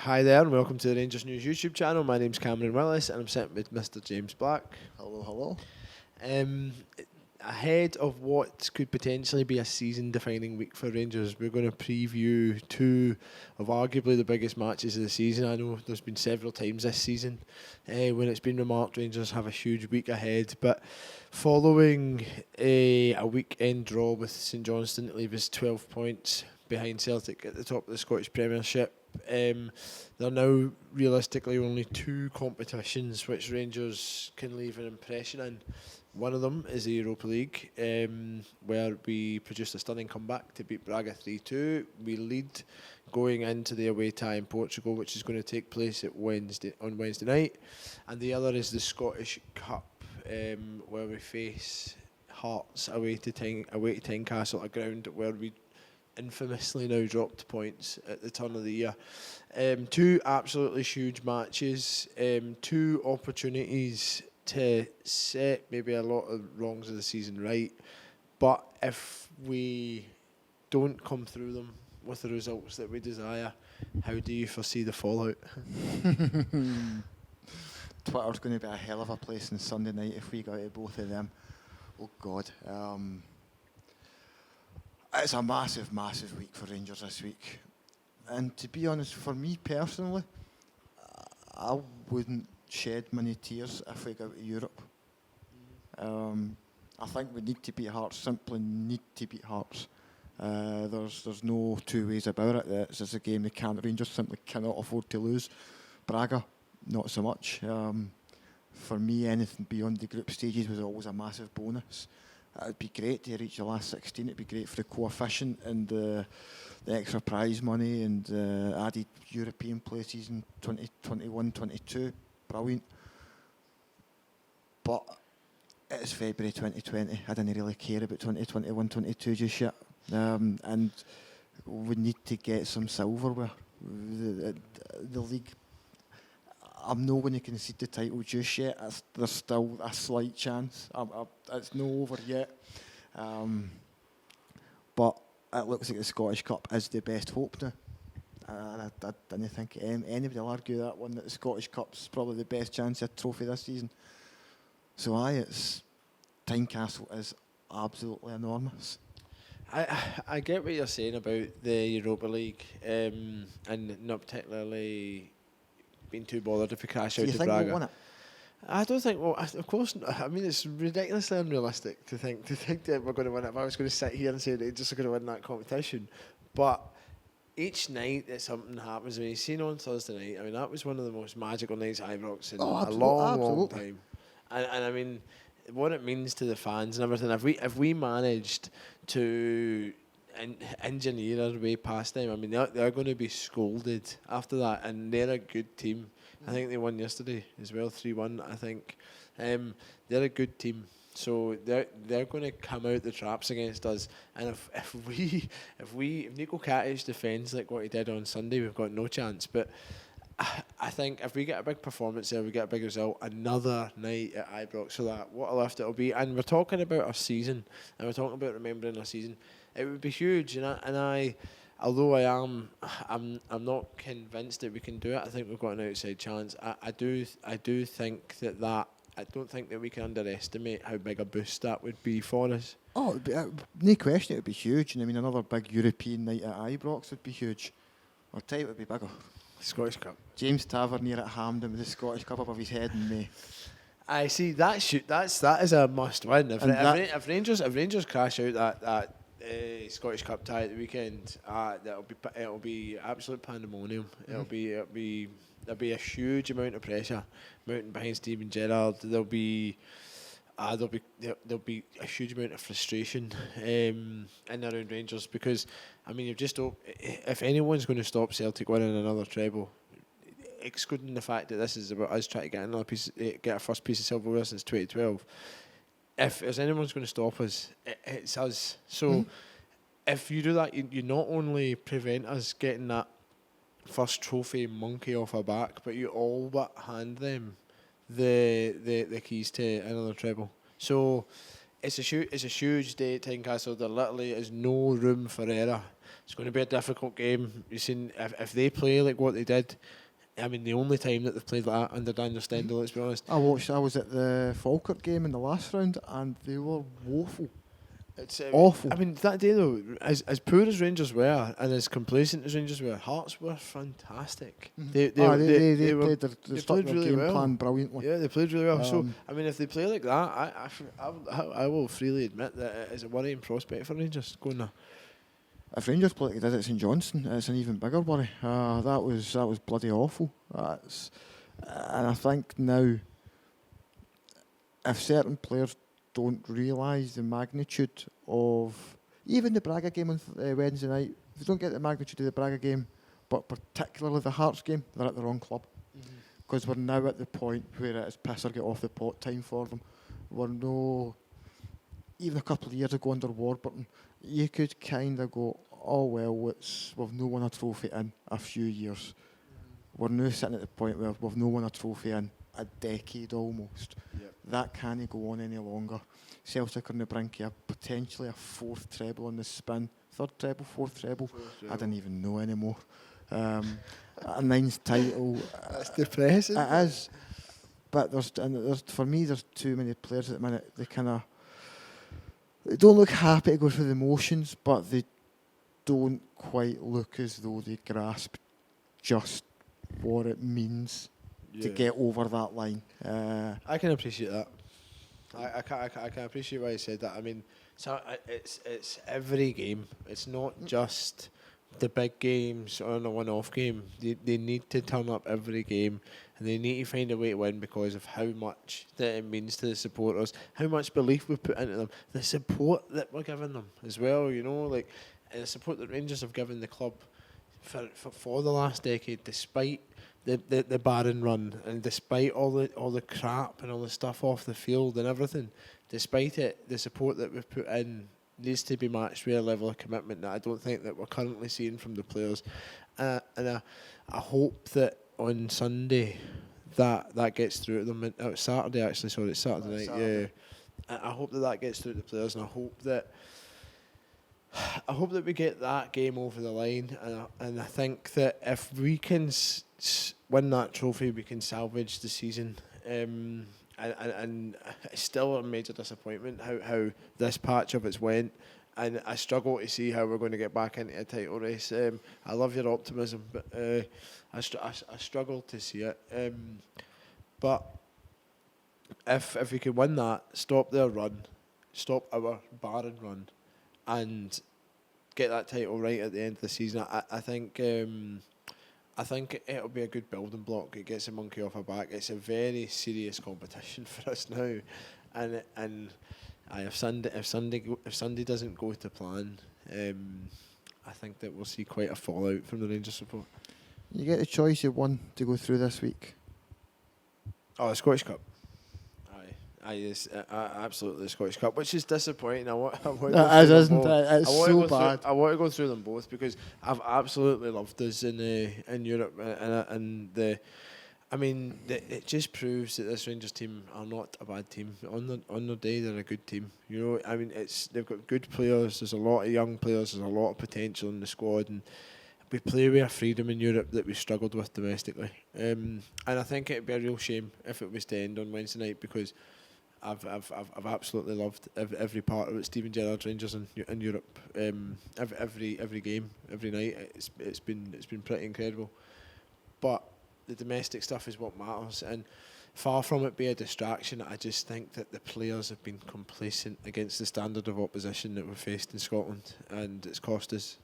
Hi there, and welcome to the Rangers News YouTube channel. My name's Cameron Willis, and I'm sitting with Mr. James Black. Hello, hello. Um, Ahead of what could potentially be a season-defining week for Rangers, we're going to preview two of arguably the biggest matches of the season. I know there's been several times this season when it's been remarked Rangers have a huge week ahead, but following a weekend draw with St Johnstone to leave us 12 points behind Celtic at the top of the Scottish Premiership, there are now realistically only two competitions which Rangers can leave an impression in. One of them is the Europa League, where we produced a stunning comeback to beat Braga 3-2. We lead going into the away tie in Portugal, which is going to take place on Wednesday night. And the other is the Scottish Cup, where we face Hearts away to Tynecastle, a ground where we infamously now dropped points at the turn of the year. Two absolutely huge matches, two opportunities to set maybe a lot of wrongs of the season right, but if we don't come through them with the results that we desire, how do you foresee the fallout? Twitter's going to be a hell of a place on Sunday night if we go to both of them. Oh God. It's a massive, massive week for Rangers this week. And to be honest, for me personally, I wouldn't shed many tears if we go to Europe. I think we need to beat Hearts, simply need to beat Hearts. There's no two ways about it. This is a game Rangers simply cannot afford to lose. Braga, not so much. For me, anything beyond the group stages was always a massive bonus. It'd be great to reach the last 16. It'd be great for the coefficient and the extra prize money and added European places in 2021-22. Brilliant. But it's February 2020. I didn't really care about 2021-22 just yet. And we need to get some silverware. The league, I'm not going to concede the title just yet. There's still a slight chance. It's not over yet. But it looks like the Scottish Cup is the best hope now. I don't think anybody will argue that one, that the Scottish Cup's probably the best chance of a trophy this season. So Tynecastle is absolutely enormous. I get what you're saying about the Europa League, and not particularly being too bothered if we crash out to Braga. Do you think we'll win it? I don't think. Well, of course not. I mean, it's ridiculously unrealistic to think that we're going to win it. If I was going to sit here and say Rangers are going to win that competition, but each night that something happens, I mean, you've seen on Thursday night, I mean, that was one of the most magical nights at Ibrox in a long time. And I mean, what it means to the fans and everything, if we managed to engineer our way past them, I mean, they're going to be scolded after that, and they're a good team. I think they won yesterday as well, 3-1, I think. They're a good team. So they're going to come out the traps against us, and if Nico Katic defends like what he did on Sunday, we've got no chance. But I think if we get a big performance there, we get a big result, another night at Ibrox, so that what a lift it'll be. And we're talking about our season, and we're talking about remembering our season. It would be huge, although I'm not convinced that we can do it. I think we've got an outside chance. I do think that. I don't think that we can underestimate how big a boost that would be for us. Oh, no question, it would be huge. And I mean, another big European night at Ibrox would be huge. I'll tell you, it would be bigger. Scottish Cup. James Tavernier at Hampden with the Scottish Cup above his head in May. I see that is a must win. If Rangers crash out that Scottish Cup tie at the weekend, it'll be absolute pandemonium. Mm-hmm. There'll be a huge amount of pressure mounting behind Steven Gerrard. There'll be a huge amount of frustration in and around Rangers, because I mean, if anyone's going to stop Celtic winning another treble, excluding the fact that this is about us trying to get our first piece of silverware since 2012, if there's anyone's going to stop us, it's us. So if you do that, you not only prevent us getting that first trophy monkey off our back, but you all but hand them the keys to another treble. So it's a huge day at Tynecastle. There literally is no room for error. It's going to be a difficult game. You've seen if they play like what they did. I mean, the only time that they've played like that under Daniel Stendhal, let's be honest. I was at the Falkirk game in the last round, and they were woeful. It's awful. I mean, that day though, as poor as Rangers were and as complacent as Rangers were, Hearts were fantastic. They played their really game well. plan brilliantly. Yeah, they played really well. So I mean, if they play like that, I will freely admit that it is a worrying prospect for Rangers going there. If Rangers play like they did at St Johnstone, it's an even bigger worry. That was bloody awful. And I think now, if certain players don't realise the magnitude of even the Braga game on Wednesday night, if they don't get the magnitude of the Braga game, but particularly the Hearts game, they're at the wrong club. Because we're now at the point where it is piss or get off the pot time for them. We're no, even a couple of years ago under Warburton, you could kind of go, oh well, we've no won a trophy in a few years. We're now sitting at the point where we've no won a trophy in a decade almost. Yep. That can't go on any longer. Celtic are on the brink of potentially a fourth treble on the spin. Third treble, fourth treble. I don't even know anymore. A ninth title. That's depressing. It is. But for me, there's too many players at the minute. They don't look happy to go through the motions, but they don't quite look as though they grasp just what it means to get over that line. I can appreciate that. I can appreciate why you said that. I mean, so it's every game. It's not just the big games or a one-off game. They need to turn up every game, and they need to find a way to win because of how much that it means to the supporters, how much belief we put into them, the support that we're giving them as well. You know, like and the support that Rangers have given the club for the last decade, despite the barren run and despite all the crap and all the stuff off the field and everything, despite it, the support that we've put in needs to be matched with a level of commitment that I don't think that we're currently seeing from the players. And I hope that on Sunday that gets through to them. It's Saturday actually, sorry, it's Saturday night. Saturday. Yeah, I hope that gets through to the players, and I hope that we get that game over the line, and I think that if we can win that trophy, we can salvage the season. And it's still a major disappointment how this patch of it's went, and I struggle to see how we're going to get back into a title race. I love your optimism, but I struggle to see it. But if we can win that, stop their run, stop our barren run, and get that title right at the end of the season, I think it'll be a good building block. It gets a monkey off our back. It's a very serious competition for us now, and if Sunday doesn't go to plan, I think that we'll see quite a fallout from the Rangers support. You get the choice of one to go through this week. Oh, the Scottish Cup. Yes, absolutely the Scottish Cup, which is disappointing. I want to go through them both. It's so bad. I want to go through them both because I've absolutely loved us in Europe, it just proves that this Rangers team are not a bad team. On their day, they're a good team. You know, I mean, they've got good players. There's a lot of young players. There's a lot of potential in the squad, and we play with a freedom in Europe that we struggled with domestically. And I think it'd be a real shame if it was to end on Wednesday night because I've absolutely loved every part of it. Steven Gerrard's Rangers in Europe, every game, every night. It's been pretty incredible. But the domestic stuff is what matters, and far from it be a distraction, I just think that the players have been complacent against the standard of opposition that we've faced in Scotland, and it's cost us.